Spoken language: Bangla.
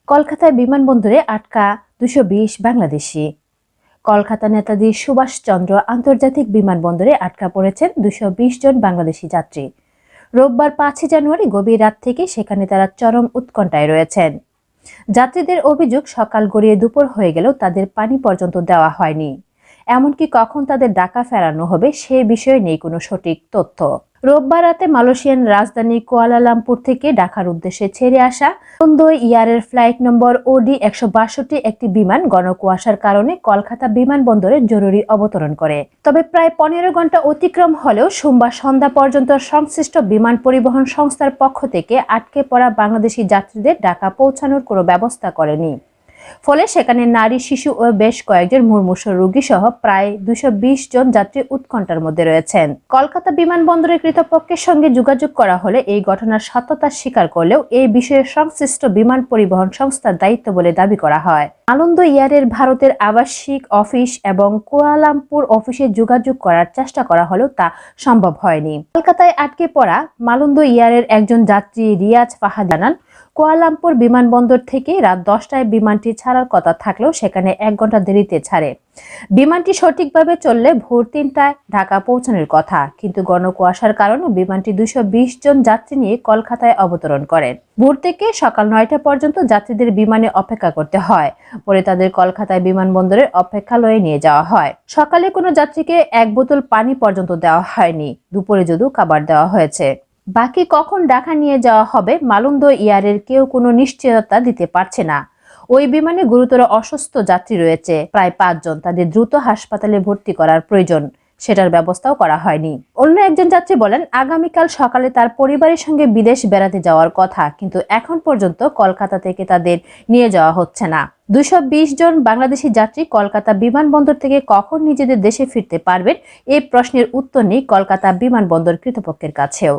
কলকাতায় বিমানবন্দরে আটকা ২২০ বাংলাদেশি। কলকাতা নেতাজি সুভাষচন্দ্র আন্তর্জাতিক বিমানবন্দরে আটকা পড়েছেন ২২০ জন বাংলাদেশি যাত্রী। রোববার ৫ জানুয়ারি গভীর রাত থেকে সেখানে তারা চরম উৎকণ্ঠায় রয়েছেন। যাত্রীদের অভিযোগ, সকাল গড়িয়ে দুপুর হয়ে গেলেও তাদের পানি পর্যন্ত দেওয়া হয়নি। এমনকি কখন তাদের ঢাকা ফেরানো হবে সে বিষয়ে নেই কোনো সঠিক তথ্য। রোববার রাতে মালয়েশিয়ান রাজধানী কুয়ালালামপুর থেকে ঢাকার উদ্দেশ্যে ছেড়ে আসা মালন্দো এয়ারের ফ্লাইট নম্বর OD ১৬২ একটি বিমান ঘন কুয়াশার কারণে কলকাতা বিমানবন্দরে জরুরি অবতরণ করে। তবে প্রায় ১৫ ঘন্টা অতিক্রম হলেও সোমবার সন্ধ্যা পর্যন্ত সংশ্লিষ্ট বিমান পরিবহন সংস্থার পক্ষ থেকে আটকে পড়া বাংলাদেশি যাত্রীদের ঢাকা পৌঁছানোর কোনো ব্যবস্থা করেনি। ফলে সেখানে নারী, শিশু ও বেশ কয়েকজন মুমূর্ষু রোগী সহ প্রায় ২২০ জন যাত্রী উৎকণ্ঠার মধ্যে রয়েছেন। কলকাতা বিমানবন্দরের কর্তৃপক্ষের সঙ্গে যোগাযোগ করা হলে এই ঘটনার সত্যতা স্বীকার করলেও এই বিষয়ে সংশ্লিষ্ট বিমান পরিবহন সংস্থার দায়িত্ব বলে দাবি করা হয়। মালন্দো এয়ারের ভারতের আবাসিক অফিস এবং কুয়ালালামপুর অফিসে যোগাযোগ করার চেষ্টা করা হলেও তা সম্ভব হয়নি। কলকাতায় আটকে পড়া মালন্দো এয়ারের একজন যাত্রী রিয়াজ ফাহাদ জানান, কুয়ালালামপুর বিমানবন্দর থেকে রাত ১০টায় বিমানটি ছাড়ার কথা থাকলেও সেখানে ১ ঘন্টা দেরিতে ছাড়ে। বিমানটি সঠিকভাবে চললে ভোর ৩টায় ঢাকা পৌঁছানোর কথা, কিন্তু ঘন কুয়াশার কারণে বিমানটি ২২০ জন যাত্রী নিয়ে কলকাতায় অবতরণ করেন। ভোর থেকে সকাল ৯টা পর্যন্ত যাত্রীদের বিমানে অপেক্ষা করতে হয়। পরে তাদের কলকাতায় বিমানবন্দরের অপেক্ষালয়ে নিয়ে যাওয়া হয়। সকালে কোনো যাত্রীকে ১ বোতল পানি পর্যন্ত দেওয়া হয়নি। দুপুরে যদিও খাবার দেওয়া হয়েছে। বাকি কখন ঢাকা নিয়ে যাওয়া হবে মালন্দো এয়ারের কেউ কোনো নিশ্চয়তা দিতে পারছে না। ওই বিমানে গুরুতর অসুস্থ যাত্রী রয়েছে প্রায় ৫ জন। তাদের দ্রুত হাসপাতালে ভর্তি করার প্রয়োজন, সেটার ব্যবস্থাও করা হয়নি। অন্য একজন যাত্রী বলেন, আগামীকাল সকালে তার পরিবারের সঙ্গে বিদেশ বেড়াতে যাওয়ার কথা, কিন্তু এখন পর্যন্ত কলকাতা থেকে তাদের নিয়ে যাওয়া হচ্ছে না। ২২০ জন বাংলাদেশি যাত্রী কলকাতা বিমানবন্দর থেকে কখন নিজেদের দেশে ফিরতে পারবেন এই প্রশ্নের উত্তর নেই কলকাতা বিমানবন্দর কর্তৃপক্ষের কাছেও।